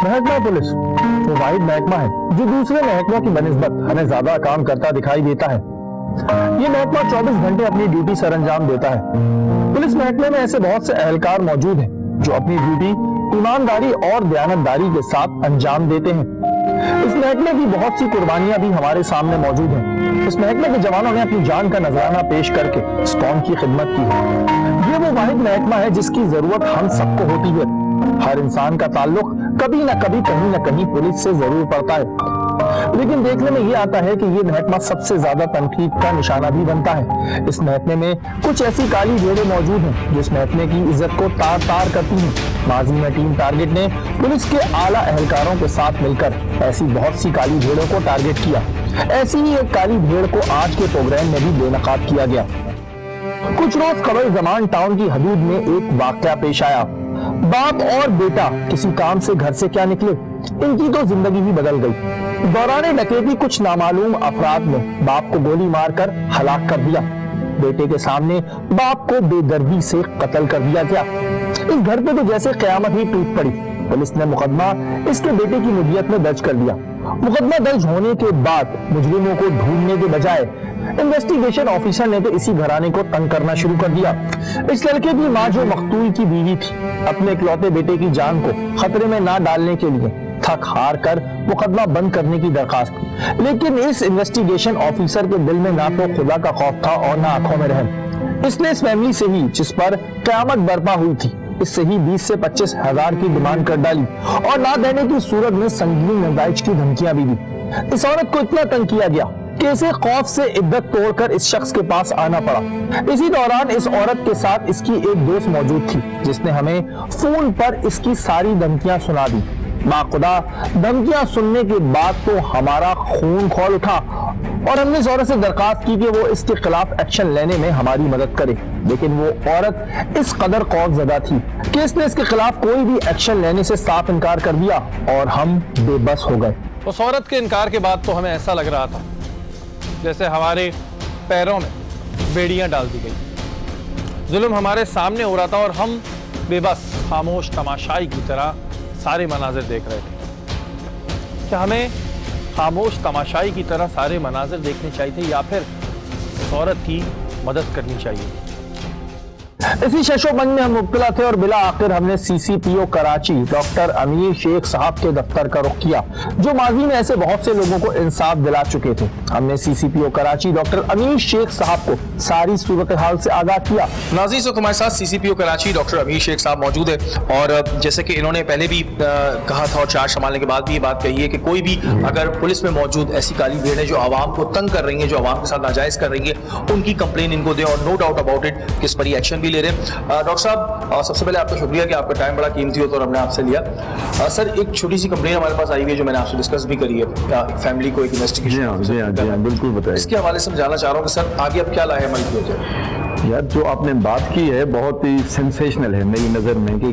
महकमा पुलिस वो वाहिद महकमा है जो दूसरे महकमा की बनिस्बत हमें ज्यादा काम करता दिखाई देता है। ये महकमा 24 घंटे अपनी ड्यूटी सरअंजाम देता है। पुलिस महकमे में ऐसे बहुत से एहलकार मौजूद हैं जो अपनी ड्यूटी ईमानदारी और दयानतदारी के साथ अंजाम देते हैं। इस महकमे की बहुत सी कुर्बानियां भी हमारे सामने मौजूद हैं। इस महकमे के जवानों ने अपनी जान का नजराना पेश करके इस कौम की खिदमत की है। ये वो वाहिद महकमा है जिसकी जरूरत हम सबको होती है। हर इंसान का ताल्लुक कभी न कभी कहीं न कहीं पुलिस से जरूर पड़ता है, लेकिन देखने में ये आता है कि ये महकमा सबसे ज्यादा तनकीद का निशाना भी बनता है। इस महकमे में कुछ ऐसी काली भेड़ें मौजूद हैं जो इस महकमे की इज्जत को तार तार करती हैं। माजी में टीम टारगेट ने पुलिस के आला एहलकारों के साथ मिलकर ऐसी बहुत सी काली भेड़ों को टारगेट किया। ऐसी ही एक काली भेड़ को आज के प्रोग्राम में भी बेनकाब किया गया। कुछ रोज कबल जमान टाउन की हदूद में एक वाकया पेश आया। बाप और बेटा किसी काम से घर से क्या निकले, इनकी तो जिंदगी ही बदल गई। दौरान डकैती कुछ नामालूम अफराद ने बाप को गोली मारकर हलाक कर दिया। बेटे के सामने बाप को बेदर्दी से कत्ल कर दिया गया। इस घर पे तो जैसे कयामत ही टूट पड़ी। पुलिस ने मुकदमा इसके बेटे की नुबियत में दर्ज कर दिया। मुकदमा दर्ज होने के बाद मुजरिमों को ढूंढने के बजाय इन्वेस्टिगेशन ऑफिसर ने तो इसी घराने को तंग करना शुरू कर दिया। इस लड़के की मां जो मकतूल की बीवी थी, अपने इकलौते बेटे की जान को खतरे में ना डालने के लिए थक हार कर मुकदमा बंद करने की दरखास्त की। लेकिन इस इन्वेस्टिगेशन ऑफिसर के दिल में ना तो खुदा का खौफ था और ना आंखों में रहम। इसने इस फैमिली से ही जिस पर कयामत बर्पा हुई थी, इससे ही 20 से 25 हजार की डिमांड कर डाली और ना देने की सूरत में संगीन नजायज की धमकियां भी दी। इस औरत को इतना तंग किया गया कि इसे खौफ से इद्दत तोड़कर इस शख्स के पास आना पड़ा। इसी दौरान इस औरत के साथ इसकी एक दोस्त मौजूद थी जिसने हमें फोन पर इसकी सारी धमकियां सुना दी। बाखुदा धमकियां सुनने के बाद तो हमारा खून खौल उठा और हमने इस औरत से दरखास्त की कि वो इसके खिलाफ एक्शन लेने में हमारी मदद करे। लेकिन वो औरत इस कदर खौफजदा थी कि इसने इसके खिलाफ कोई भी एक्शन लेने से साफ इनकार कर दिया और हम बेबस हो गए। उस औरत के इनकार के बाद तो हमें ऐसा लग रहा था जैसे हमारे पैरों में बेड़ियां डाल दी गई। जुल्म हमारे सामने हो रहा था और हम बेबस खामोश तमाशाई की तरह सारे मनाजिर देख रहे थे। क्या हमें खामोश तमाशाई की तरह सारे मनाजिर देखने चाहिए थे या फिर उस औरत की मदद करनी चाहिए? इसी शशोपंज में हम मुब्तला थे और बिला आखिर हमने CCPO कराची डॉक्टर अमीर शेख साहब के दफ्तर का रुख किया जो माजी में ऐसे बहुत से लोगों को इंसाफ दिला चुके थे। हमने CCPO कराची डॉक्टर अमीर शेख साहब को सारी सूरत हाल से आगाह किया। नाज़रीन, तो हमारे साथ CCPO कराची डॉक्टर अमीर शेख साहब मौजूद है और जैसे कि इन्होंने पहले भी कहा था और चार्ज संभालने के बाद भी ये बात कही है कि कोई भी अगर पुलिस में मौजूद ऐसी काली भीड़ है जो आवाम को तंग कर रही है, जो आवाम के साथ नाजायज कर रही है, उनकी कंप्लेन इनको दें और नो डाउट अबाउट इट किस पर एक्शन भी ले रहे हैं। डॉक्टर साहब, सबसे पहले आपका शुक्रिया कि आपका टाइम बड़ा कीमती होता और हमने आपसे लिया। सर, एक छोटी सी कंप्लेन हमारे पास आई हुई है जो मैंने आपसे डिस्कस भी करी है। फैमिली को एक इन्वेस्टिगेशन बिल्कुल बताइए। इसके हवाले से जानना चाह रहा हूँ कि सर आगे अब क्या लाए अमल किया जाए? यार, जो आपने बात की है बहुत ही सेंसेशनल है मेरी नज़र में कि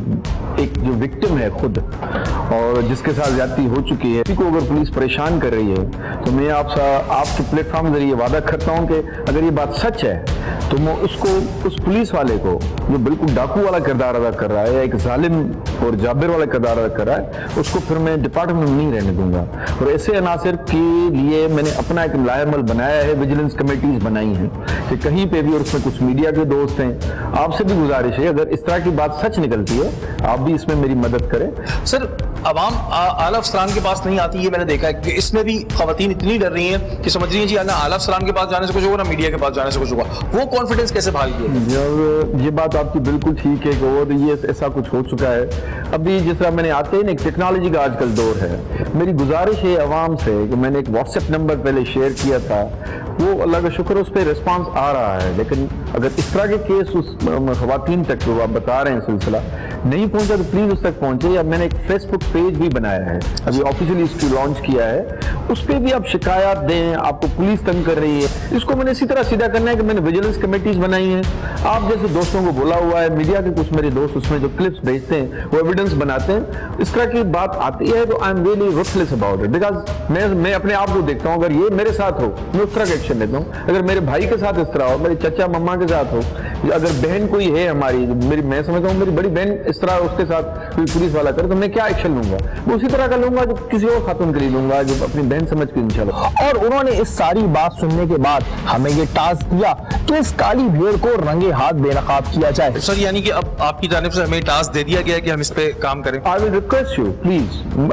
एक जो विक्टिम है खुद और जिसके साथ ज्यादती हो चुकी है, को अगर पुलिस परेशान कर रही है तो मैं आपके प्लेटफॉर्म के जरिए वादा करता हूं कि अगर ये बात सच है तो मैं उसको, उस पुलिस वाले को जो बिल्कुल डाकू वाला किरदार अदा कर रहा है या एक जालिम और जाबिर वाला किरदार अदा कर रहा है, उसको फिर मैं डिपार्टमेंट में नहीं रहने दूंगा। और ऐसे अनासर के लिए मैंने अपना एक लाएमल बनाया है, विजिलेंस कमेटीज बनाई हैं कि कहीं पे भी, और उसमें कुछ मीडिया के दोस्त हैं, आपसे भी गुजारिश है अगर इस तरह की बात सच निकलती है आप भी इसमें मेरी मदद करें। सर, अवाम आला अफसरान के पास नहीं आती है, मैंने देखा है कि इसमें भी खवातीन इतनी डर रही हैं कि समझ रही हैं जी ना आला अफसरान के पास जाने से कुछ होगा ना मीडिया के पास जाने से कुछ होगा। वो कॉन्फिडेंस कैसे बहाल किया? ये बात आपकी बिल्कुल ठीक है कि वो ये ऐसा कुछ हो चुका है। अभी जिस तरह मैंने आते ही टेक्नोलॉजी का आजकल दौर है, मेरी गुजारिश है अवाम से कि मैंने एक व्हाट्सएप नंबर पहले शेयर किया था, वो अल्लाह का शुक्र उस पर रिस्पांस आ रहा है, लेकिन अगर इस तरह के केस उस खवातीन तक जो आप बता रहे हैं सिलसिला नहीं पहुंचा तो प्लीज उस तक पहुंचे। या मैंने एक फेसबुक पेज भी बनाया है, अभी ऑफिशियली इसको लॉन्च किया है, उस पर भी आप शिकायत दें, आपको पुलिस तंग कर रही है, इसको मैंने इसी तरह सीधा करना है कि मैंने विजिलेंस कमेटीज बनाई हैं। आप जैसे दोस्तों को बोला हुआ है, मीडिया के कुछ मेरे दोस्त उसमें जो क्लिप्स भेजते हैं वो एविडेंस बनाते हैं। इस तरह की बात आती है तो I am really ruthless about it, because मैं अपने आप को देखता हूँ, अगर ये मेरे साथ हो मैं उस तरह का एक्शन लेता हूँ। अगर मेरे भाई के साथ इस तरह हो, मेरे चचा मम्मा के साथ हो, अगर बहन कोई है हमारी, मैं समझता हूँ मेरी बड़ी बहन इस तरह उसके साथ कोई पुलिस वाला करे तो मैं क्या एक्शन लूंगा, मैं उसी तरह का लूंगा जो किसी और खातून के लिए लूंगा, जो अपनी बहन समझ के इंशाल्लाह। और उन्होंने इस सारी बात सुनने के बाद हमें ये टास्क दिया कि इस काली भेड़ को रंगे हाथ बेनकाब किया जाए। सर यानी कि अब आपकी जानिब से हमें टास्क दे दिया गया है कि हम इस पे काम करें। I will request you please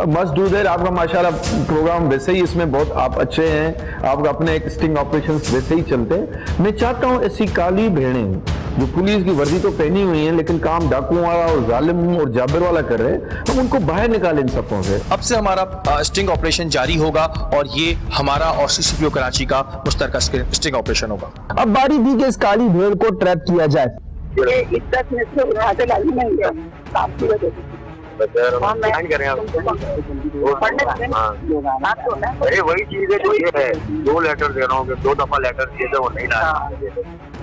must do that. आपका माशाल्लाह प्रोग्राम वैसे ही इसमें बहुत आप अच्छे हैं, आपका अपने एक स्टिंग ऑपरेशन वैसे ही चलते हैं। मैं चाहता हूँ ऐसी काली भेड़ें जो पुलिस की वर्दी तो पहनी हुई हैं लेकिन काम डाकुओं वाला और जालिम और जाबिर वाला कर रहे हैं, हम उनको बाहर निकालें इन सफों से। अब से हमारा स्टिंग ऑपरेशन जारी होगा और ये हमारा और सीसीपीओ कराची का मुश्तरका स्टिंग ऑपरेशन होगा। अब बारी थी कि इस काली भेड़ को ट्रैप किया जाए। ये इज्जत में से उड़ाते लाली नहीं है, आपकी वजह से। अरे वही चीज है जो ये है, 2 लेटर दे रहा हूँ, 2 दफा लेटर दिए थे वो नहीं ला।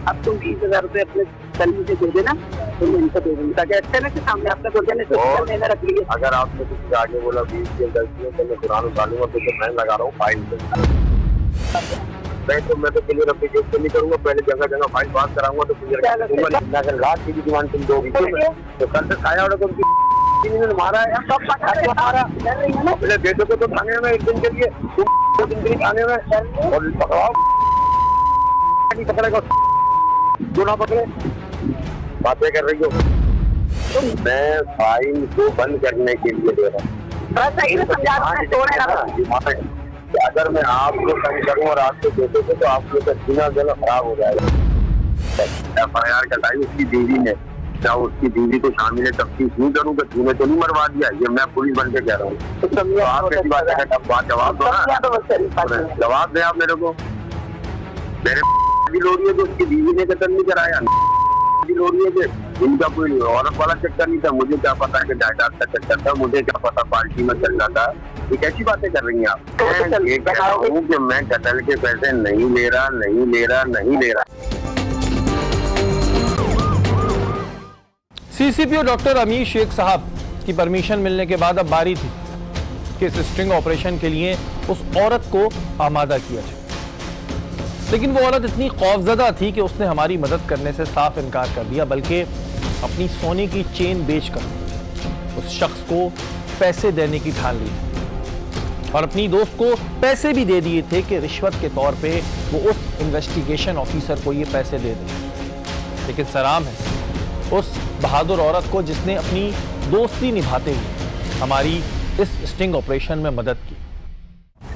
अब तुम 20,000 रुपए अपने कल से दे देना, तो मैं इनको दे दूंगी ताकि अच्छे से सामने आपका मैंने रख लिया। अगर आपने कुछ आगे बोला 20 के 10 दिए तो मैं कुरान उतारूंगा, तो मैं लगा रहा हूँ फाइल पे। मैं तो क्लियर अपनी केस नहीं करूंगा, पहले जगह जगह फाइल पास कराऊंगा तो क्लियर। अगर लाख की डिमांड तुम दोगी तो कल से खाया और मारा है, दे दो तो थाने में 1 दिन के लिए, 2 दिन के लिए थाने में और पकड़ाओ, पकड़ेगा जो ना पकड़े। बातें कर रही हो, मैं फाइन को बंद करने के लिए दे रहा हूँ। अगर मैं आपको तंग करूँ और आपको देते तो आपको तो सीना जला खराब हो जाएगा। FIR कटाई उसकी बीवी ने, क्या उसकी बीवी को शामिल है तफ्तीश नहीं करूँ कि तूने तो नहीं मरवा दिया, ये मैं पुलिस बन के कह रहा हूँ। तो आप ऐसी बात है, जवाब दो ना, जवाब दे आप मेरे को। मेरे लोरी है जो उसकी बीवी ने कत्ल नहीं कराया, लोरी है कि इनका कोई औरत वाला चक्कर नहीं था, मुझे क्या पता कि जायदाद का चक्कर था, मुझे क्या पता पार्टी में चल रहा था। ये कैसी बातें कर रही हैं आप? ये कह रहा हूँ कि मैं कत्ल के पैसे नहीं ले रहा। सीसीपीओ डॉक्टर अमीर शेख साहब की परमिशन मिलने के बाद अब बारी थी कि इस स्टिंग ऑपरेशन के लिए उस औरत को आमादा किया जाए, लेकिन वो औरत इतनी खौफजदा थी कि उसने हमारी मदद करने से साफ इनकार कर दिया, बल्कि अपनी सोने की चेन बेचकर उस शख्स को पैसे देने की ठान ली और अपनी दोस्त को पैसे भी दे दिए थे कि रिश्वत के तौर पे वो उस इन्वेस्टिगेशन ऑफिसर को ये पैसे दे दें। लेकिन सलाम है उस बहादुर औरत को जिसने अपनी दोस्ती निभाते हुए हमारी इस स्टिंग ऑपरेशन में मदद की।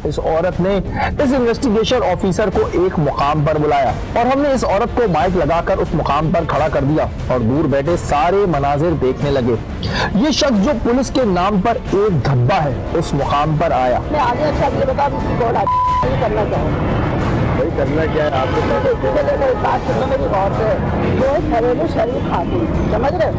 इस औरत ने इस इन्वेस्टिगेशन ऑफिसर को एक मुकाम पर बुलाया और हमने इस औरत को माइक लगाकर उस मुकाम पर खड़ा कर दिया और दूर बैठे सारे मनाजिर देखने लगे। ये शख्स जो पुलिस के नाम पर एक धब्बा है उस मुकाम पर आया। मैं आगे अच्छा ये बता करना चाहूँ करना क्या है आपको? मेरी औरत है वो घरेलू शरीफ खातून, समझ रहे,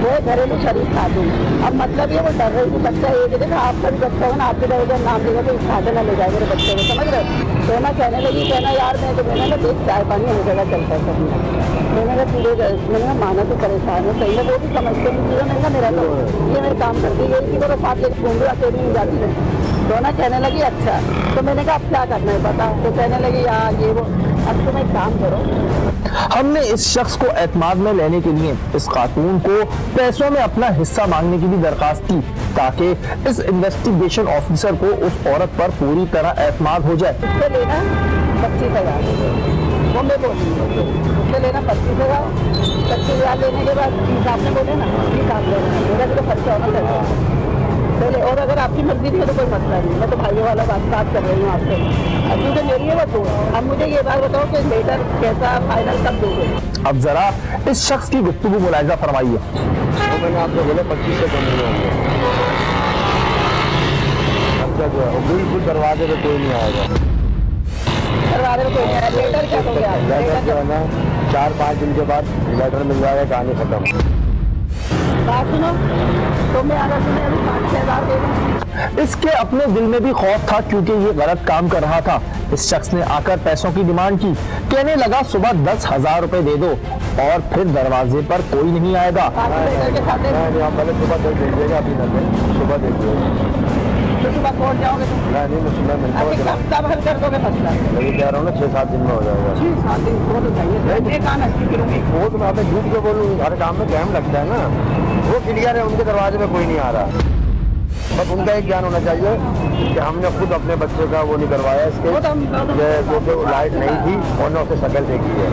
वो घरेलू शरीफ खातून। अब मतलब ये वो डर रही थी बच्चा एक दिन आपका भी बच्चा हो ना, आपके दरवाजा नाम देगा तो खाते ना ले जाए मेरे बच्चे को, समझ रहे। तो मैं कहने लगी, कहना यार मैं तो मैंने ना देख चाय पानी हर जगह चलता है सब, मैंने पूरे मैंने माना तो परेशान है सही है, वो भी समझते नहीं। मैंने मेरा तो ये मेरे काम करती गई कि वो साथ लेकर घूम रहा नहीं जाती है। दोनों कहने लगी अच्छा, तो मैंने कहा अब क्या करना है बता, तो कहने लगी यार ये वो, अब तुम एक काम करो। हमने इस शख्स को एतमाद में लेने के लिए इस खातून को पैसों में अपना हिस्सा मांगने की भी दरखास्त की ताकि इस इन्वेस्टिगेशन ऑफिसर को उस औरत पर पूरी तरह एतमाद हो जाए। उससे लेना 25,000, वो मैं बोली उससे लेना 25,000। 25,000 लेने के बाद 30 आपने बोले ना, 30 आप लेना, मेरा भी तो खर्चा होना चाहिए पहले। और अगर आपकी मर्जी थी तो कोई मसला नहीं, मैं तो भाइयों वाला बात कर रही हूँ आपसे। अब क्योंकि मेरी है वो तो अब मुझे ये बात बताओ कि लेटर कैसा फाइनल कब दोगे? अब जरा इस शख्स की गुफ्तगू मुलाहिजा फरमाइए। तो मैंने आपको बोला 25 से कम नहीं होंगे, बिल्कुल दरवाजे पे कोई नहीं आएगा। दरवाजे पे कोई नहीं आएगा, लेटर क्या दोगे आप? लेटर जो है ना 4-5 दिन के बाद लेटर मिल जाएगा, कहानी खत्म। बात सुनो, तो मैं अगर तुम्हें अभी 5,000 दे दूँ। इसके अपने दिल में भी खौफ था क्योंकि ये गलत काम कर रहा था। इस शख्स ने आकर पैसों की डिमांड की, कहने लगा सुबह 10,000 रुपए दे दो और फिर दरवाजे पर कोई नहीं आएगा। सुबह दे दीजिएगा, अभी सुबह दे दीजिएगा। तो सुबह कोर्ट जाओगे तुम? नहीं कब हल कर दोगे मसला? मैं कह रहा हूँ ना 6-7 दिन में हो जाएगा। 6-7 दिन वो तो चाहिए, काम अच्छी करूँगी। वो तो मैं झूठ के बोलूँ, हर काम में टाइम लगता है ना। वो क्लियर है, उनके दरवाजे में कोई नहीं आ रहा। बस उनका एक ज्ञान होना चाहिए कि हमने खुद अपने बच्चे का वो नहीं करवाया इसके, जो लाइट नहीं थी और न उसे शक्ल देखी है।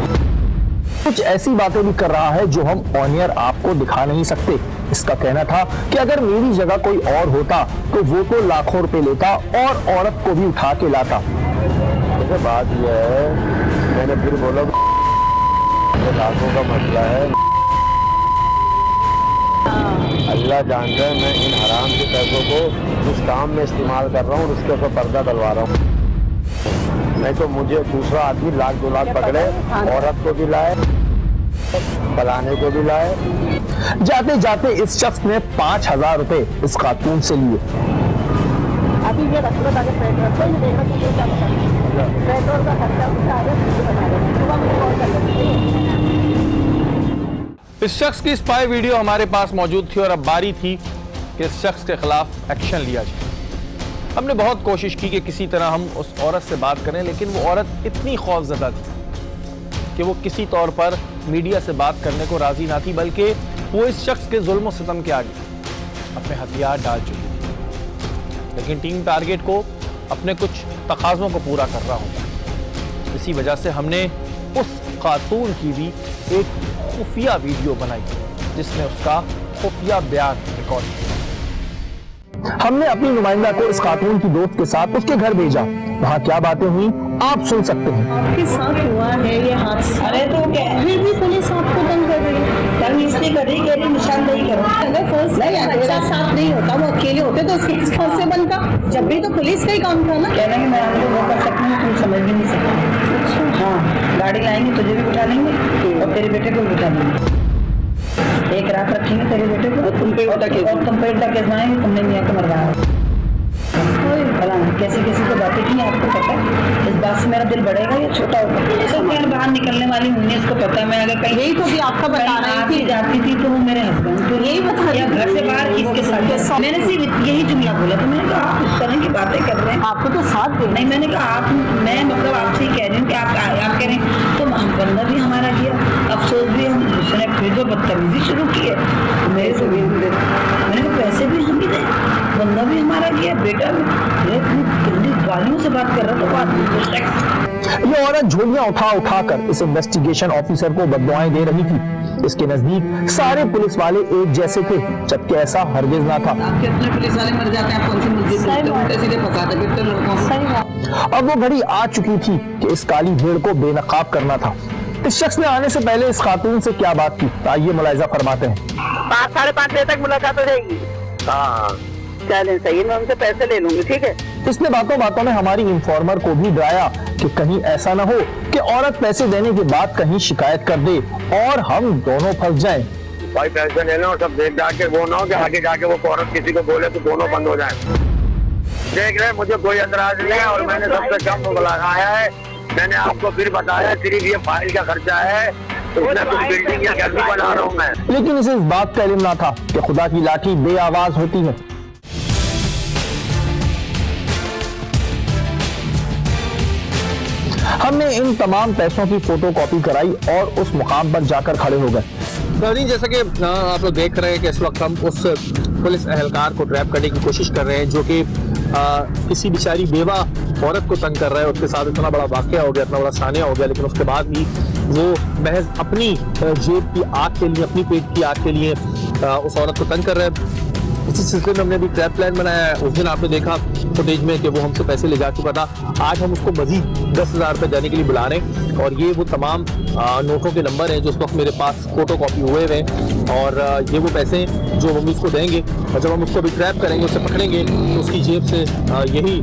कुछ ऐसी बातें भी कर रहा है जो हम ऑन एयर आपको दिखा नहीं सकते। इसका कहना था कि अगर मेरी जगह कोई और होता तो वो तो लाखों रुपए लेता और औरत को भी उठा के लाता। जैसे बात यह है, मैंने फिर बोला लाखों का मसला है, अल्लाह जानता है मैं इन हराम के पैसों को जिस काम में इस्तेमाल कर रहा हूँ उसके ऊपर पर्दा डलवा रहा हूँ। नहीं तो मुझे दूसरा आदमी 1-2 लाख पकड़े, औरत को भी लाए, फलाने को भी लाए। जाते जाते इस शख्स ने 5000 रुपए इस खातून से लिए। अभी ये पेट्रोल का इस शख्स की स्पाई वीडियो हमारे पास मौजूद थी और अब बारी थी कि इस शख्स के खिलाफ एक्शन लिया जाए। हमने बहुत कोशिश की कि किसी तरह हम उस औरत से बात करें, लेकिन वो औरत इतनी खौफजदा थी कि वो किसी तौर पर मीडिया से बात करने को राजी ना थी, बल्कि वो इस शख्स के जुल्म और सितम के आगे अपने हथियार डाल चुकी थी। लेकिन टीम टारगेट को अपने कुछ तकाज़ों को पूरा कर रहा होता। इसी वजह से हमने उस खातून की भी एक खुफिया वीडियो बनाई जिसमें उसका खुफिया बयान रिकॉर्ड किया। हमने अपनी नुमाइंदा को इस खातून की दोस्त के साथ उसके घर भेजा। वहाँ क्या बातें हुई आप सुन सकते हैं। आपके साथ हुआ है ये हादसा? अरे तो क्या फिर भी पुलिस आपको तंग कर रही है, तंग इसलिए कर रही है कि निशानदेही करो। अगर फर्स्ट मेरा साथ नहीं होता, वो अकेले होते तो उसके किस से बनता? जब भी तो पुलिस का ही काम था ना। कहना कि मैं आपको वो कर सकती हूँ, तुम समझ भी नहीं सकते। हाँ, गाड़ी लाएंगे तुझे भी बिठा लेंगे और तेरे बेटे को भी बिठा लेंगे। एक रात रखेंगे तेरे बेटे को, तुम पे उल्टा केस बनाएंगे, तुमने मियाँ को मरवाया। कैसी कैसी तो बातें की आपको पता है? इस बात से मेरा दिल बढ़ेगा या छोटा होगा? सब मैं बाहर निकलने वाली हूँ, इसको पता है। मैं अगर कहीं यही तो भी आपका बता रही थी जाती थी तो वो मेरे हस्बैंड तो यही बता या घर से बाहर किसके साथ। मैंने सिर्फ यही जुमला बोला, तो मैंने कहा आप इस तरह की बातें कर रहे हैं, आपको तो साथ दे नहीं। मैंने कहा आप, मैं मतलब आपसे ही कह रही हूँ कि आप कह रहे हैं तो बंदा भी हमारा किया, अफसोस भी हम, उसने फिर जो बदतमीजी शुरू की है मेरे से भी। मैंने कहा पैसे भी हम ही दे, बंदा भी हमारा किया, बेटा भी। गालियों से बात कर रहा था। ये औरत झोलियां उठा उठा कर इस इन्वेस्टिगेशन ऑफिसर को बददुआएं दे रही थी। इसके नजदीक सारे पुलिस वाले एक जैसे थे, जबकि ऐसा हरगिज ना था। आपके अपने पुलिस वाले मर जाते हैं, कौन सी मुद्दे सीधे फंसाते फिरते लड़कों को। अब वो घड़ी आ चुकी थी कि इस काली भेड़ को बेनकाब करना था। इस शख्स ने आने से पहले इस खातून से क्या बात की, आइए मुलाहिजा फरमाते हैं। 5-5:30 बजे तक मुलाकात हो जाएगी। हाँ चलें, सही, मैं उनसे पैसे ले लूंगी, ठीक है। इसने बातों बातों में हमारी इंफॉर्मर को भी डराया कि कहीं ऐसा ना हो कि औरत पैसे देने के बाद कहीं शिकायत कर दे और हम दोनों फंस जाएं। भाई पैसे ले लो और सब देख जाके वो ना हो कि आगे जाके वो औरत किसी को बोले तो दोनों बंद हो जाए। देख रहे, मुझे कोई एतराज नहीं है और मैंने सबसे कम लगाया है। मैंने आपको फिर बताया, सिर्फ ये फाइल का खर्चा है, उसने कुछ बिल्डिंग या घर भी बना रहा हूँ मैं। लेकिन इसे इस बात का इल्म ना था कि खुदा की लाठी बेआवाज होती है। हमने इन तमाम पैसों की फोटोकॉपी कराई और उस मुकाम पर जाकर खड़े हो गए। नाज़रीन, जैसा कि आप लोग देख रहे हैं कि इस वक्त हम उस पुलिस एहलकार को ट्रैप करने की कोशिश कर रहे हैं जो कि किसी बेचारी बेवा औरत को तंग कर रहा है। उसके साथ इतना बड़ा वाकया हो गया, इतना बड़ा सानिया हो गया, लेकिन उसके बाद भी वो महज अपनी जेब की आग के लिए, अपनी पेट की आग के लिए उस औरत को तंग कर रहे हैं। इसी सिलसिले में हमने भी ट्रैप प्लान बनाया है। उस दिन आपने देखा फुटेज में कि वो हमसे पैसे ले जा चुका था। आज हम उसको मजीद 10,000 रुपये देने के लिए बुला रहे हैं और ये वो तमाम नोटों के नंबर हैं जो उस वक्त मेरे पास फोटो कॉपी हुए हैं और ये वो पैसे हैं जो हम उसको देंगे और जब हम उसको भी ट्रैप करेंगे, उसे पकड़ेंगे तो उसकी जेब से यही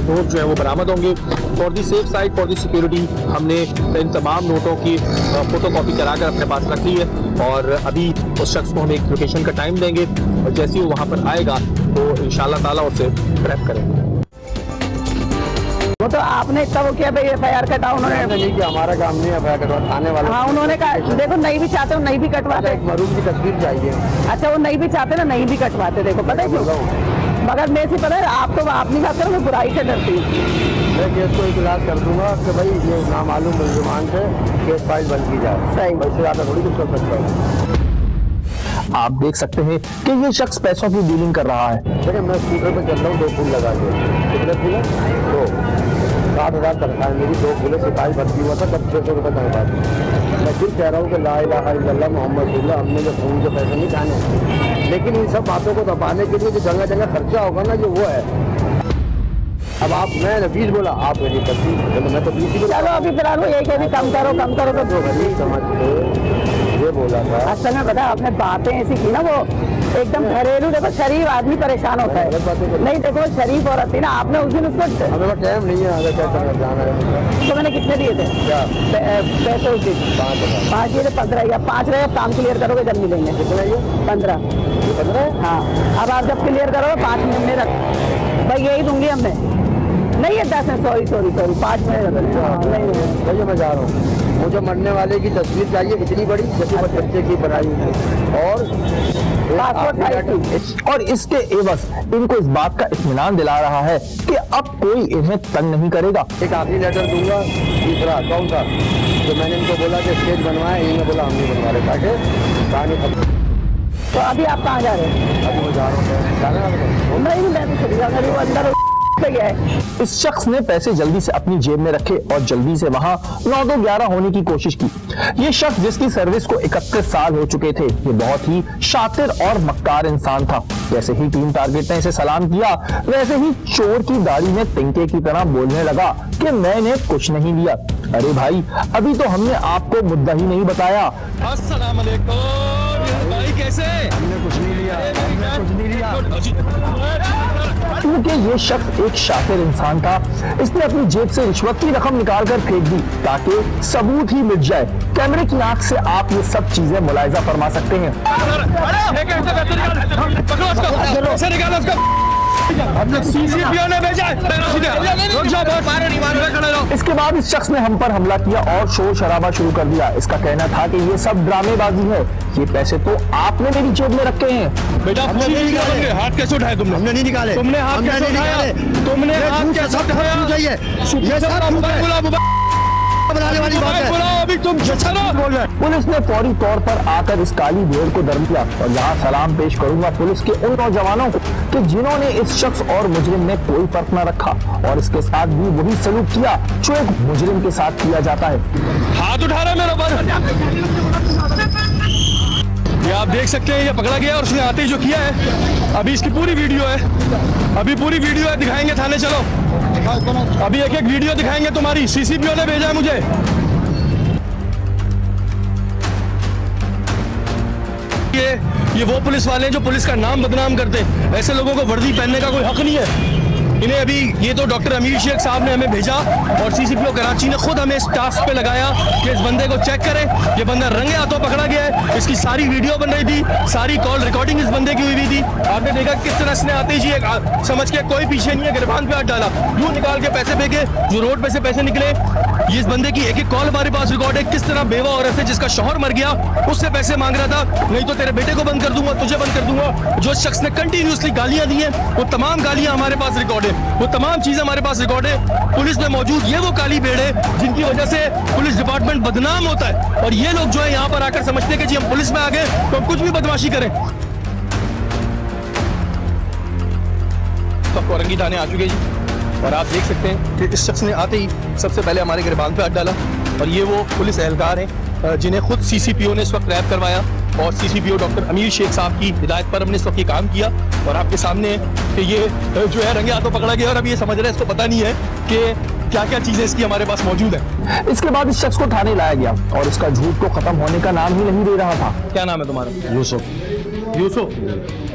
नोट जो है वो बरामद होंगे। For the safe side, for the security, हमने इन तमाम नोटों की फोटो कॉपी कराकर अपने पास रख ली है और अभी उस शख्स को हम एक लोकेशन का टाइम देंगे और जैसे ही वो वहाँ पर आएगा तो इंशाल्लाह ताला उसे ट्रैप करेंगे। वो तो आपने इतना वो किया भाई FIR कटा, उन्होंने नहीं कि हमारा काम नहीं है FIR कटवा, थाने वाले। हाँ, उन्होंने कहा देखो नहीं भी चाहते हो नहीं भी कटवाते। मरूम की तस्वीर चाहिए। अच्छा, वो नहीं भी चाहते ना नहीं भी कटवाते। देखो पता है क्यों? मगर मैं से पता है आप तो अपनी बात करो, मैं बुराई से डरती हूँ। मैं केस को इतलाक कर दूंगा कि भाई ये नामालूम मुलजमान से केस फाइल बंद की जाए। सही, वैसे ज्यादा थोड़ी कुछ कर सकता है। आप देख सकते हैं कि ये शख्स पैसों की डीलिंग कर रहा है। देखिए मैं स्कूटर पे चल रहा हूँ, 2 फूल लगा के, कितने फूल है? 2, 7,000 तनख्वाह मेरी, 2 फूले सिपाही भर्ती हुआ था तब 600 रुपये तनख्वाह थी। मैं फिर कह रहा हूँ कि ला इलाहा इल्लल्लाह मोहम्मद रसूलुल्लाह, हमने जो खून के पैसे नहीं खाने, लेकिन इन सब बातों को दबाने के लिए जो जगह जगह खर्चा होगा ना, जो वो है। अब आप, मैं 20 बोला, आप मेरी 25, मैं तो 20 ही बोला। चलो अभी फिलहाल वो यही कह कम करो तो नहीं समझ के ये बोला था। असल में पता आपने बातें ऐसी की ना, वो एकदम घरेलू, देखो शरीफ आदमी परेशान होता है। नहीं देखो शरीफ औरत थी ना, आपने उस दिन उसको, हमें टाइम नहीं है आगे क्या करना जाना है। तो मैंने कितने दिए थे पैसे उस दिन? 5 दिए थे। 15 या 5 रहे, काम क्लियर करोगे जब मिलेंगे। कितना ये 15? हाँ, अब आप जब क्लियर करोगे 5 मिनट में रख, भाई यही दूंगी हमने। नहीं है 10 है, सॉरी 5 मिनट नहीं, मैं जा रहा हूँ। मुझे मरने वाले की तस्वीर चाहिए इतनी बड़ी जैसे बच्चे की बनाई और और इसके एवज इनको इस बात का इत्मीनान दिला रहा है कि अब कोई इन्हें तंग नहीं करेगा। एक आखिरी लेटर दूंगा, दूसरा कौन सा जो मैंने इनको बोला कि स्टेज बनवाए, इन्होंने बोला हम नहीं बनवा रहे, ताकि कहानी खत्म। तो अभी आप कहाँ जा रहे हैं? अभी मैं जा रहा हूँ, जाना है? नहीं, मैं तो चली जाऊंगा, वो अंदर है। इस शख्स ने पैसे जल्दी से अपनी जेब में रखे और जल्दी से वहां 9-11 होने की कोशिश की। ये शख्स जिसकी सर्विस को 31 साल हो चुके थे, ये बहुत ही शातिर और मक्कार इंसान था। जैसे ही टीम टारगेट ने इसे सलाम किया, वैसे ही चोर की दाढ़ी में तिनके की तरह बोलने लगा कि मैंने कुछ नहीं लिया। अरे भाई, अभी तो हमने आपको मुद्दा ही नहीं बताया। अस्सलाम वालेकुम भाई, कैसे? हमने कुछ नहीं लिया, हमने कुछ नहीं लिया। क्योंकि ये शख्स एक शातिर इंसान था, इसने अपनी जेब से रिश्वत की रकम निकाल कर फेंक दी ताकि सबूत ही मिट जाए। कैमरे की आंख से आप ये सब चीजें मुलाहिजा फरमा सकते हैं। सीसीपीओ ने भेजा है। इसके बाद इस शख्स ने हम पर हमला किया और शोर शराबा शुरू कर दिया। इसका कहना था कि ये सब ड्रामेबाजी है, ये पैसे तो आपने मेरी जेब में रखे हैं। बेटा हाथ कैसे उठाए तुमने? हमने नहीं निकाले। तुमने हाथ कैसे उठाया? तुमने हाथ कैसे उठाया? बनाने वाली बात है। अभी तुम बोल रहे। पुलिस ने फौरी तौर पर आकर इस काली भेड़ को दर्द किया और यहाँ सलाम पेश करूंगा पुलिस के उन नौजवानों को कि जिन्होंने इस शख्स और मुजरिम में कोई फर्क न रखा और इसके साथ भी वही सलूक किया जो एक मुजरिम के साथ किया जाता है। हाथ उठा रहा है मेरे ऊपर। ये आप देख सकते हैं, ये पकड़ा गया और उसने आते ही जो किया है। अभी इसकी पूरी वीडियो है, अभी पूरी वीडियो है, दिखाएंगे थाने। चलो अभी एक एक वीडियो दिखाएंगे तुम्हारी। सीसीपीओ ने भेजा है मुझे। ये वो पुलिस वाले हैं जो पुलिस का नाम बदनाम करते हैं। ऐसे लोगों को वर्दी पहनने का कोई हक नहीं है। इन्हें अभी ये तो डॉक्टर अमीर शेख साहब ने हमें भेजा और सीसीपीओ कराची ने खुद हमें इस टास्क पे लगाया कि इस बंदे को चेक करें। ये बंदा रंगे हाथों पकड़ा गया है, इसकी सारी वीडियो बन रही थी, सारी कॉल रिकॉर्डिंग इस बंदे की हुई थी। आपने देखा किस तरह से आते जी समझ के कोई पीछे नहीं है, गिरबान पे हाथ डाला, यूं निकाल के पैसे फेंके, जो रोड पे से पैसे निकले। ये इस बंदे की एक एक कॉल हमारे पास रिकॉर्ड है, किस तरह बेवा औरत है जिसका शौहर मर गया उससे पैसे मांग रहा था, नहीं तो तेरे बेटे को बंद कर दूंगा, तुझे बंद कर दूंगा। जो शख्स ने कंटिन्यूसली गालियां दी हैं, वो तमाम गालियां हमारे पास रिकॉर्ड है, वो तमाम चीजें हमारे पास रिकॉर्ड है। पुलिस में मौजूद ये वो काली भेड़ है जिनकी वजह से पुलिस डिपार्टमेंट बदनाम होता है। और ये लोग जो है यहाँ पर आकर समझते हैं कि जी हम पुलिस में आ गए तो हम कुछ भी बदमाशी करें। सबको रंगी थाने आ चुके जी और आप देख सकते हैं कि इस शख्स ने आते ही सबसे पहले हमारे गिरबान पे हाथ डाला। और ये वो पुलिस एहलकार हैं जिन्हें खुद सीसीपीओ ने इस वक्त रैप करवाया और सीसीपीओ डॉक्टर अमीर शेख साहब की हिदायत पर हमने इस वक्त ये काम किया। और आपके सामने कि ये जो है रंगे हाथों पकड़ा गया और अब ये समझ रहे हैं, इसको पता नहीं है कि क्या क्या चीजें इसकी हमारे पास मौजूद है। इसके बाद इस शख्स को थाने लाया गया और इसका झूठ को खत्म होने का नाम ही नहीं दे रहा था। क्या नाम है तुम्हारा? यूसुफ।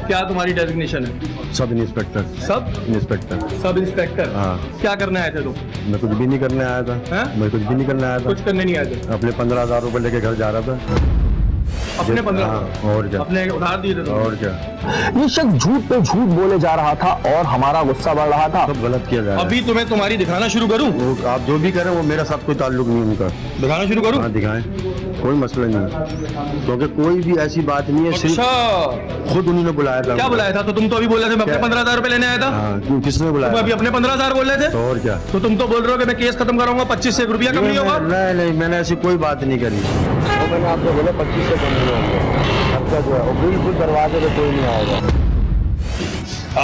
क्या तुम्हारी डेजिग्नेशन है? Sub inspector. Sub inspector. हाँ। क्या करने आए थे तुम? मैं कुछ भी नहीं करने आया था। मैं कुछ भी नहीं करने आया था। कुछ करने नहीं आए थे? अपने 15,000 रुपए लेके घर जा रहा था। अपने 15? और क्या? अपने उधार दिए थे? और क्या? ये शख्स झूठ पे झूठ बोले जा रहा था और हमारा गुस्सा बढ़ रहा था। सब गलत किया जा रहा है। अभी तुम्हें तुम्हारी दिखाना शुरू करूं? आप जो भी करें वो मेरा साथ कोई ताल्लुक नहीं उनका। दिखाना शुरू करूं? हाँ दिखाएं। कोई मसला नहीं, क्योंकि कोई भी ऐसी बात नहीं है, सिर्फ खुद उन्होंने बुलाया था। क्या बुलाया था? तो तुम तो अभी बोल रहे थे मैं अपने 15,000 रुपए लेने आया था। क्यों, किसने बुलाया? तुम अभी अपने 15,000 बोल रहे थे। तो और क्या? तो तुम तो बोल रहे हो कि मैं केस खत्म कराऊंगा, 25 से 1 रुपया कम नहीं होगा। नहीं, मैंने ऐसी कोई बात नहीं करी। तो मैंने आपको बोला 25 से कम नहीं होगा, अच्छा जो है बिल्कुल दरवाजे पे कोई नहीं आएगा।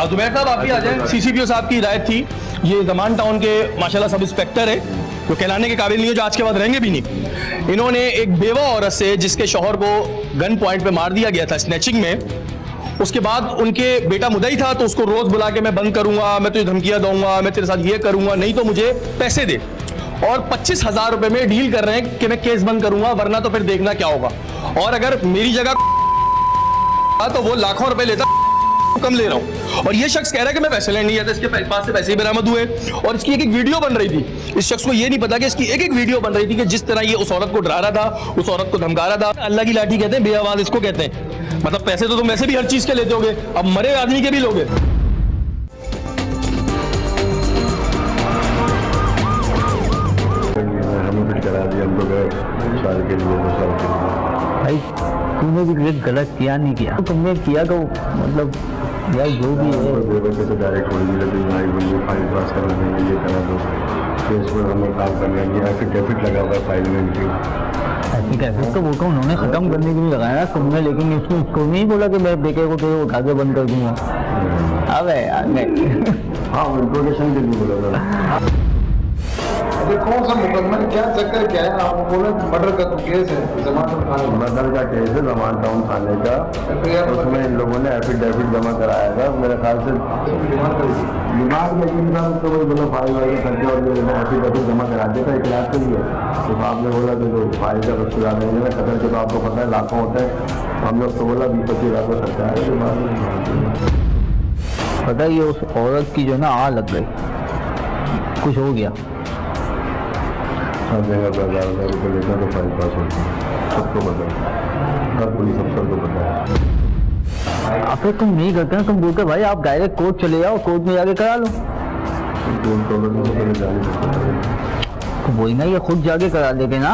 जुबैर साहब आप भी आ जाए। सीसीपीओ साहब की हिदायत थी। ये जमान टाउन के माशाल्लाह सब इंस्पेक्टर है, तो कहलाने के काबिल नहीं है, जो आज के बाद रहेंगे भी नहीं। इन्होंने एक बेवा औरत से, जिसके शौहर को गन पॉइंट पे मार दिया गया था स्नैचिंग में, उसके बाद उनके बेटा मुदई था, तो उसको रोज बुला के मैं बंद करूंगा, मैं तुझे धमकियां दूंगा, मैं तेरे साथ ये करूंगा, नहीं तो मुझे पैसे दे। और 25,000 रुपए में डील कर रहे हैं कि मैं केस बंद करूंगा, वरना तो फिर देखना क्या होगा। और अगर मेरी जगह तो वो लाखों रुपए लेता, कम ले रहा हूं। और ये शख्स कह रहा है कि मैं पैसे लेने नहीं आता, इसके पास से पैसे ही बरामद हुए। और इसकी एक वीडियो बन रही थी। इस शख्स को ये नहीं पता कि इसकी एक वीडियो बन रही थी कि जिस तरह ये उस औरत को डरा रहा था, उस औरत को धमका रहा था। अल्लाह की लाठी कहते हैं, बेआवाज इसको कहते हैं। मतलब पैसे तो तुम वैसे भी हर चीज के लेते होगे, अब मरे आदमी के भी लोगे। भाई तूने भी कुछ गलत किया नहीं किया, तुमने किया तो मतलब यार जो भी है डायरेक्ट फाइल पास करना देंगे, ये करा दो, केस में हमें काम करने की एफिडेविट लगा हुआ फाइल में इनकी। एफिडेविट तो वो तो उन्होंने खत्म करने के लिए लगाया तुमने, लेकिन इसको नहीं बोला कि मैं बेटे को तो उठा के बंद कर दूंगा। अब हाँ इंट्रोडक्शन के लिए बोला था। कौन सा मुकदमा क्या चक्कर क्या है? आप बोले मर्डर का तो केस है, मर्डर का केस है जमान टाउन थाने का। उसमें इन लोगों ने एफिडेविट जमा कराया था, मेरे ख्याल से दिमाग में तो वही बोला फाइल वाइल करके और एफिडेविट जमा करा दिया था इखलास के लिए। तो आपने बोला कि जो फाइल का कुछ सुधार नहीं है, कतर के तो आपको पता है लाखों होते हैं, हमने उसको बोला 20-25 लाख का खर्चा है। दिमाग पता ये उस औरत की जो ना लग गई, कुछ हो गया, 10,000 रुपये लेकर तो फाइल पास होती है, सबको पता है, हर पुलिस अफसर को पता है। आप तुम नहीं करते ना, तुम बोलते भाई आप डायरेक्ट कोर्ट चले जाओ, कोर्ट में जाके करा लो। तो वही ना, ये खुद जाके करा लेके ना।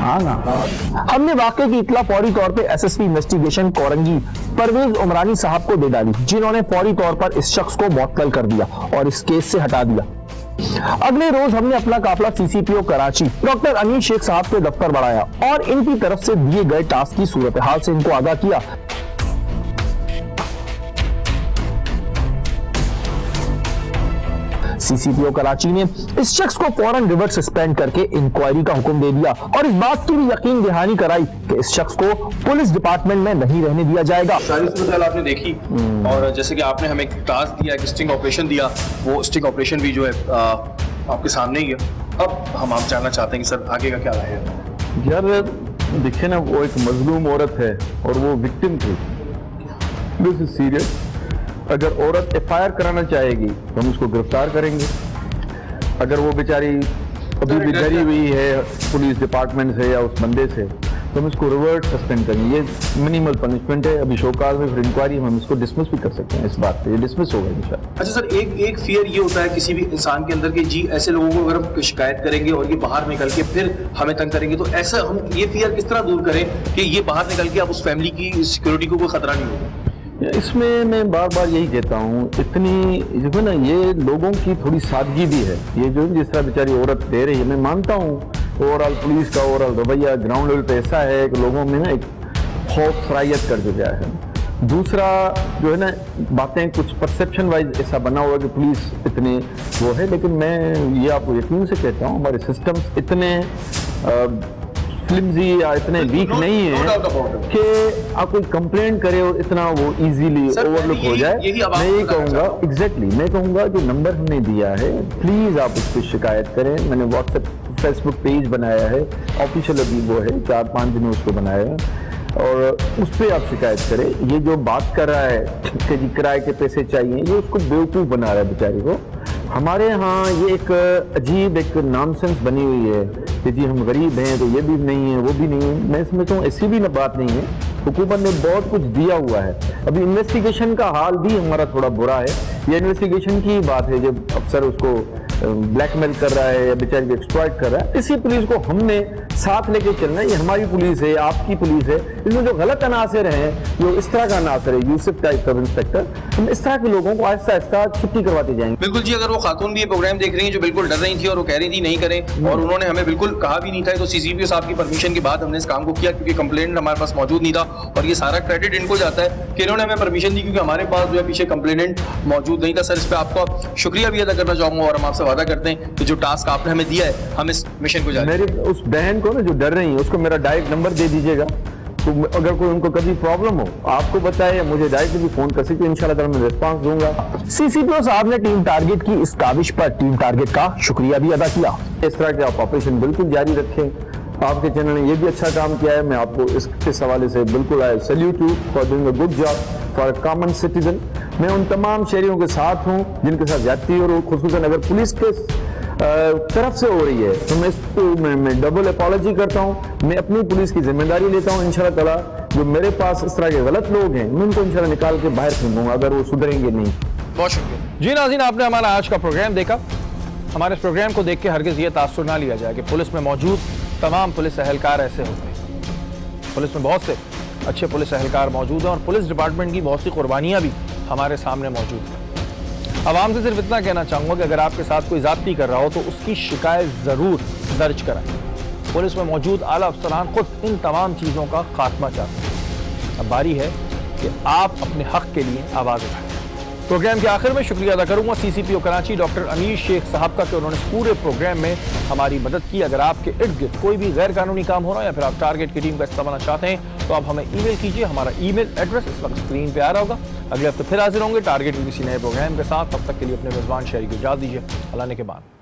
हाँ ना, हमने वाकये की इतला फौरी तौर पे एसएसपी इन्वेस्टिगेशन कोरंगी परवेज उमरानी साहब को दे डाली, जिन्होंने फौरी तौर पर इस शख्स को मुअत्तल कर दिया और इस केस से हटा दिया। अगले रोज हमने अपना काफिला सीसीपीओ कराची डॉक्टर अमीर शेख साहब के दफ्तर बढ़ाया और इनकी तरफ से दिए गए टास्क की सूरत हाल से इनको आगाह किया। सीसीपीओ कराची ने इस शख्स को फौरन रिवर्स सस्पेंड करके इंक्वायरी का हुक्म दे दिया और इस बात की भी यकीन दहानी कराई कि इस शख्स को पुलिस डिपार्टमेंट में नहीं रहने दिया जाएगा। सारी सूरत आपने देखी और जैसे कि आपने हमें टास्क दिया, एक स्टिंग ऑपरेशन दिया, वो स्टिंग ऑपरेशन भी जो है आपके सामने ही है। अब हम आप जानना चाहते हैं कि सर आगे का क्या रहेगा? यार देखिए ना, वो एक मजलूम औरत है और वो विक्टिम थी। This is serious. अगर औरत एफआईआर कराना चाहेगी तो हम उसको गिरफ्तार करेंगे। अगर वो बेचारी अभी भी डरी हुई है पुलिस डिपार्टमेंट से या उस बंदे से, तो हम इसको रिवर्स सस्पेंड करेंगे। ये मिनिमल पनिशमेंट है। अभी शोकाज में फिर इंक्वायरी हम इसको डिसमिस भी कर सकते हैं। इस बात पे ये डिसमिस होगा इंशाल्लाह। अच्छा सर, एक फियर ये होता है किसी भी इंसान के अंदर कि जी ऐसे लोगों को अगर हम शिकायत करेंगे और ये बाहर निकल के फिर हमें तंग करेंगे, तो ऐसा हम ये फियर किस तरह दूर करें कि ये बाहर निकल के अब उस फैमिली की सिक्योरिटी को कोई खतरा नहीं होगा? इसमें मैं बार बार यही कहता हूँ, इतनी देखो ना, ये लोगों की थोड़ी सादगी भी है। ये जो जिस तरह बेचारी औरत दे रही है, मैं मानता हूँ ओवरऑल पुलिस का ओवरऑल रवैया ग्राउंड लेवल पे ऐसा है कि लोगों में ना एक खौफ सरायत कर दिया है। दूसरा जो है ना, बातें कुछ परसेप्शन वाइज ऐसा बना हुआ कि पुलिस इतने वो है, लेकिन मैं ये आपको यकीन से कहता हूँ हमारे सिस्टम्स इतने फ्लिमजी या इतने वीक नहीं है कि आप कोई कंप्लेंट करे और इतना वो इजीली ओवरलुक हो जाए। मैं ये कहूँगा एग्जैक्टली, मैं कहूँगा जो नंबर हमने दिया है प्लीज आप उस पर शिकायत करें। मैंने व्हाट्सएप फेसबुक पेज बनाया है, ऑफिशियल अभी वो है, 4-5 दिन उसको बनाया है और उस पर आप शिकायत करें। ये जो बात कर रहा है कि जी किराए के पैसे चाहिए, ये उसको बेवकूफ़ बना रहा है बेचारी को। हमारे यहाँ ये एक अजीब एक नॉनसेंस बनी हुई है कि जी हम गरीब हैं तो ये भी नहीं है वो भी नहीं है। मैं समझता हूँ ऐसी भी बात नहीं है। हुकूमत ने बहुत कुछ दिया हुआ है। अभी इन्वेस्टिगेशन का हाल भी हमारा थोड़ा बुरा है। ये इन्वेस्टिगेशन की बात है, जब अफसर उसको ब्लैकमेल कर रहा है या बेचारे को एक्सप्लॉइट कर रहा है, इसी पुलिस को हमने साथ लेके चलना है। ये हमारी पुलिस है, आपकी पुलिस है। इसमें जो गलत अनासर हैं, जो इस तरह का अनासर है, यूसुफ टाइप सब इंस्पेक्टर, हम इस तरह के लोगों को आहिस्ता आहिस्ता छुट्टी करवाते जाएंगे। बिल्कुल जी, अगर वो खातून भी ये प्रोग्राम देख रही हैं जो बिल्कुल डर रही थी और वो कह रही थी नहीं करें, और उन्होंने हमें बिल्कुल कहा भी नहीं था, तो सीसीपीओ साहब की परमिशन के बाद हमने इस काम को किया, क्योंकि कंप्लेनेंट हमारे पास मौजूद नहीं था। और ये सारा क्रेडिट इनको जाता है कि इन्होंने हमें परमिशन दी, क्योंकि हमारे पास जो है पीछे कंप्लेनेंट मौजूद नहीं था। सर, इस पर आपका शुक्रिया भी अदा करना चाहूंगा और हम आपसे वादा करते हैं कि जो टास्क आपने हमें दिया है, हम इस मिशन को जारी। मेरी उस बहन को ना जो डर रही है, उसको मेरा डायरेक्ट नंबर दे दीजिएगा, तो अगर कोई उनको कभी प्रॉब्लम हो आपको बताए या मुझे डायरेक्ट भी फोन कर सकते, इंशाल्लाह मैं रिस्पांस दूंगा। सीसीपीओ साहब ने टीम टारगेट की इस काविश पर टीम टारगेट का शुक्रिया भी अदा किया। इस तरह के आप ऑपरेशन बिल्कुल जारी रखें। आपके चैनल ने ये भी अच्छा काम किया है, मैं आपको इस हवाले से बिल्कुल आई salute you for doing a good job for a common citizen. मैं उन तमाम शहरियों के साथ हूँ जिनके साथ ज्यादती और खुसूसन अगर पुलिस के तरफ से हो रही है तो मैं इसको मैं डबल अपॉलॉजी करता हूँ। मैं अपनी पुलिस की जिम्मेदारी लेता हूँ। इंशाल्लाह ताला जो मेरे पास इस तरह के गलत लोग हैं, मैं उनको इंशाल्लाह निकाल के बाहर फेंकूंगा अगर वो सुधरेंगे नहीं। बहुत शुक्रिया जी नाज़रीन, आपने हमारा आज का प्रोग्राम देखा। हमारे इस प्रोग्राम को देख के हरगिज़ ये तासुर ना लिया जाए कि पुलिस में मौजूद तमाम पुलिस एहलकार ऐसे होते हैं। पुलिस में बहुत से अच्छे पुलिस एहलकार मौजूद हैं और पुलिस डिपार्टमेंट की बहुत सी कुर्बानियाँ भी हमारे सामने मौजूद हैं। आवाम से सिर्फ इतना कहना चाहूँगा कि अगर आपके साथ कोई ज़्यादती कर रहा हो तो उसकी शिकायत ज़रूर दर्ज कराएं। पुलिस में मौजूद आला अफसरान खुद इन तमाम चीज़ों का खात्मा चाहते हैं। अब बारी है कि आप अपने हक के लिए आवाज़ उठाएं। प्रोग्राम के आखिर में शुक्रिया अदा करूंगा सीसीपीओ कराची डॉक्टर अमीर शेख साहब का कि उन्होंने इस पूरे प्रोग्राम में हमारी मदद की। अगर आपके इर्द गिर्द कोई भी गैर कानूनी काम हो रहा है या फिर आप टारगेट की टीम का हिस्सा बनना चाहते हैं तो आप हमें ईमेल कीजिए। हमारा ईमेल एड्रेस इस वक्त स्क्रीन पे आ रहा होगा। अगले हफ्ते फिर हाजिर होंगे टारगेट के किसी नए प्रोग्राम के साथ। तब तक के लिए अपने मेजबान शहरी को इजाज़त दीजिए। अल्लाह ने के बाद।